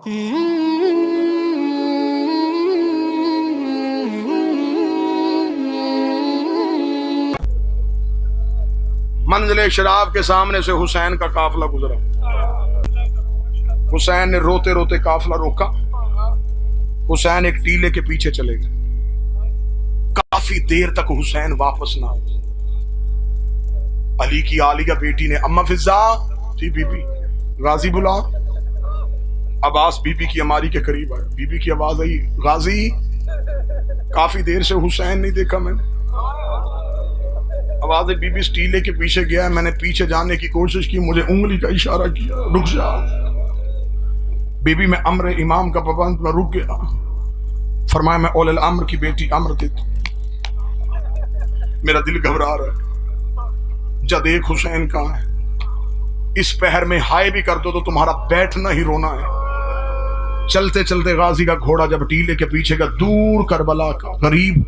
मंजिल शराब के सामने से हुसैन का काफिला गुजरा। हुसैन ने रोते रोते काफिला रोका। हुसैन एक टीले के पीछे चले गए। काफी देर तक हुसैन वापस ना आए। अली की आलिया बेटी ने, अम्मा फिजा जी, बीबी गाजी बुला। अब्बास बीबी की अमारी के करीब आया। बीबी की आवाज आई, गाजी काफी देर से हुसैन नहीं देखा मैंने। आवाज बीबी टीले के पीछे गया। मैंने पीछे जाने की कोशिश की, मुझे उंगली का इशारा किया, रुक जा। बीबी में अम्र इमाम का पाबंद, मैं रुक गया। फरमाया मैं औलल अम्र की बेटी अम्र देता, मेरा दिल घबरा रहा है। जा देख हुसैन कहाँ है। इस पहर में हाय भी कर दो तो तुम्हारा बैठना ही रोना है। चलते चलते गाजी का घोड़ा जब टीले के पीछे का दूर करबला का गरीब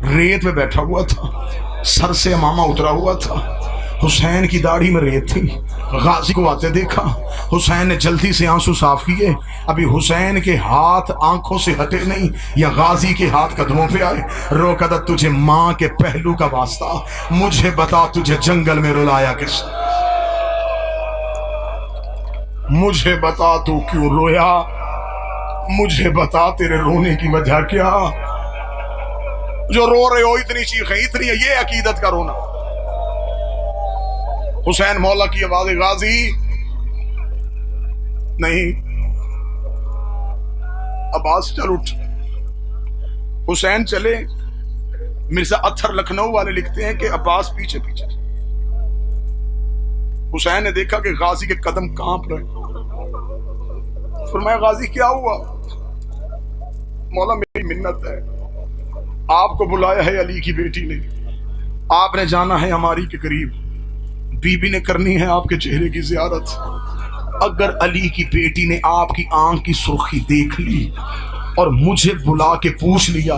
रेत में बैठा हुआ था, सर से अमामा उतरा हुआ था, हुसैन की दाढ़ी में रेत थी। गाजी को आते देखा। हुसैन ने जल्दी से आंसू साफ किए। अभी हुसैन के हाथ आंखों से हटे नहीं या गाजी के हाथ कदमों पे आए। रोका था, तुझे मां के पहलू का वास्ता, मुझे बता तुझे जंगल में रुलाया किस? मुझे बता तू क्यों रोया? मुझे बता तेरे रोने की वजह क्या? जो रो रहे हो इतनी चीखें, इतनी है, ये अकीदत का रोना। हुसैन मौला की आवाज, गाजी नहीं। अब्बास चल उठ। हुसैन चले। मिर्जा अत्थर लखनऊ वाले लिखते हैं कि अब्बास पीछे पीछे। हुसैन ने देखा कि गाजी के कदम कांप रहे। फरमाया गाजी क्या हुआ? मौला मेरी मिन्नत है, आपको बुलाया है अली की बेटी ने, आपने जाना है हमारी के करीब, बीबी ने करनी है आपके चेहरे की जियारत। अगर अली की बेटी ने आपकी आंख की सुर्खी देख ली और मुझे बुला के पूछ लिया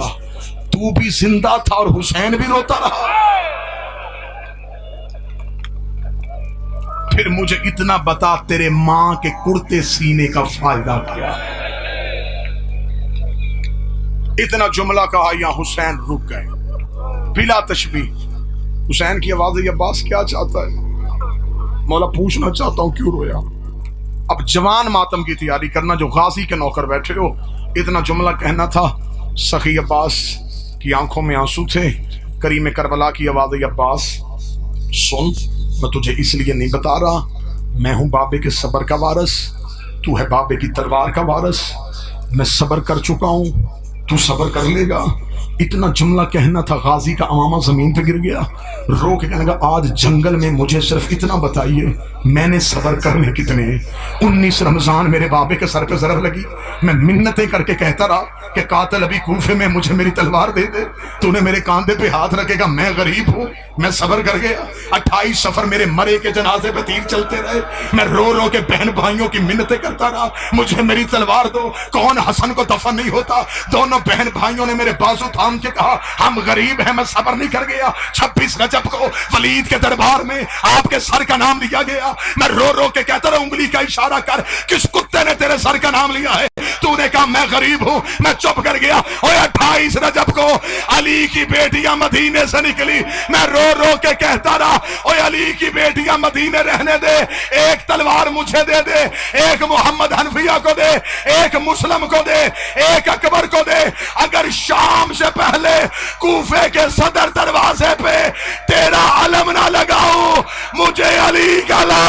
तू भी जिंदा था और हुसैन भी रोता रहा, फिर मुझे इतना बता तेरे मां के कुर्ते सीने का फायदा क्या है? इतना जुमला कहा, या हुसैन रुक गए बिला तशबीह। हुसैन की आवाज है, अब्बास क्या चाहता है? मौला पूछना चाहता हूं क्यों रोया? अब जवान मातम की तैयारी करना, जो गाजी के नौकर बैठे हो। इतना जुमला कहना था। सखी अब्बास की आंखों में आंसू थे। करीम करबला की आवाज है, अब्बास सुन, मैं तुझे इसलिए नहीं बता रहा, मैं हूं बाबे के सबर का वारस, तू है बाबे की तलवार का वारस। मैं सबर कर चुका हूं, तू सबर कर लेगा। इतना जुमला कहना था। गाजी का अमामा जमीन पे गिर गया। रो के कहने लगा, आज जंगल में मुझे सिर्फ इतना बताइए, मैंने सबर करने कितने? 19 रमजान मेरे बाबे के सर पे जरब लगी। मैं मिन्नतें करके कहता रहा कि कातिल अभी कूफे में, मुझे मेरी तलवार दे दे। तूने मेरे कांधे पे हाथ रखेगा, मैं गरीब हूँ, मैं सबर कर गया। 28 सफर मेरे मरे के जनाजे पे तीर चलते रहे। मैं रो रो के बहन भाइयों की मिन्नतें करता रहा, मुझे मेरी तलवार दो। कौन हसन को दफन नहीं होता? दोनों बहन भाइयों ने मेरे बाजू थाम के कहा, हम गरीब हैं, मैं सबर नहीं कर गया। 26 रजब को वलीद के दरबार में आपके सर का नाम लिया गया। मैं रो रो के कहता रहा, उंगली का इशारा कर, किस कुत्ते ने तेरे सर का नाम लिया है? तूने कहा मैं गरीब हूं, मैं चुप कर गया। और 28 रजब को अली की बेटियां मदीने से निकली। मैं रो रो के कहता रहा, ओए अली की बेटियां मदीने रहने दे, एक तलवार मुझे दे दे, एक मोहम्मद हनफिया को दे, एक मुस्लिम को दे, एक अकबर को दे। अगर शाम से पहले कूफे के सदर दरवाजे पे तेरा अलम ना लगाऊं, मुझे अली का ला।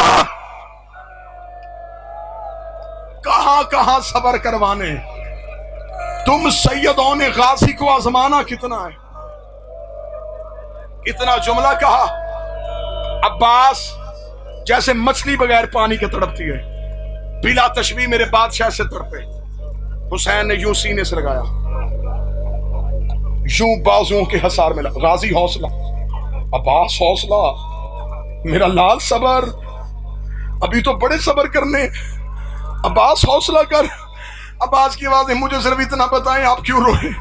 कहां कहां सबर करवाने। तुम सैयदों ने गाजी को आजमाना कितना है। इतना जुमला कहा। अब्बास जैसे मछली बगैर पानी के तड़पती है, बिला तशबीह मेरे बादशाह से तड़पे। हुसैन ने यूं सीने से लगाया, यूं बाजुओं के हसार में लगा। गाजी हौसला, अब्बास हौसला, मेरा लाल सबर, अभी तो बड़े सबर करने। अब्बास हौसला कर, अब्बास की आवाज है, मुझे सिर्फ इतना बताएं आप क्यों रोए?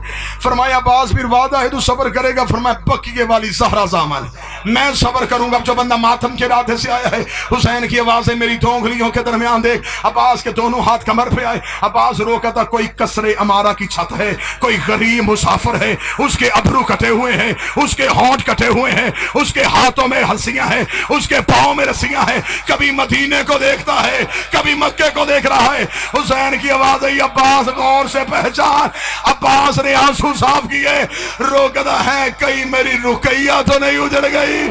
फरमाया अब्बास फिर वादा है तू सब्र करेगा? फरमाया बकिए वाली सहरा जामन, मैं सब्र करूंगा। जो बंदा मातम के राधे से आया है, हुसैन की आवाज है मेरी दो उंगलियों के दरमियान देख। अब्बास के दोनों हाथ कमर पे आए। अब्बास रोका था, कोई कसरे अमारा की छत है, कोई गरीब मुसाफिर है, उसके अबरू कटे हुए हैं, उसके होंठ कटे हुए हैं, उसके हाथों में हंसियां हैं, उसके पांव में रस्सियां हैं। कभी मदीने को देखता है, कभी मक्के को देख रहा है। हुसैन की आवाज है, अब्बास गौर से पहचान। अब्बास ने आंसू साफ किए, रोकता है कहीं मेरी रुकैया तो नहीं उजड़ गई,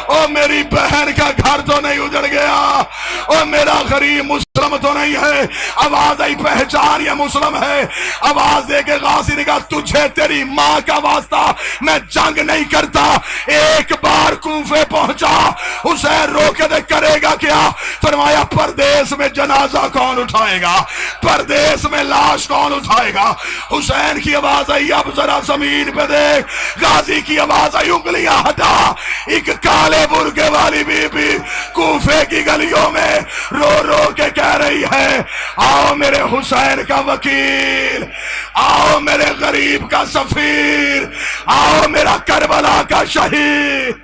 और मेरी बहन का घर तो नहीं उजड़ गया, और मेरा गरीब मुस्लिम तो नहीं है। आवाज आई पहचान, ये मुस्लिम है। आवाज दे के गाजी ने कहा, तुझे तेरी मां का वास्ता, मैं जंग नहीं करता, एक बार कूफे पहुंचा। हुसैन रोके दे, करेगा क्या? फरमाया परदेश में जनाजा कौन उठाएगा, परदेश में लाश कौन उठाएगा? हुसैन की आवाज आई, अब जरा जमीन पे देख। गाजी की आवाज आई, उंगलियां हटा। एक काले बुर्के वाली बीबी कूफे की गलियों में रो रो के कह रही है, आओ मेरे हुसैन का वकील, आओ मेरे गरीब का सफीर, आओ मेरा करबला का शहीद।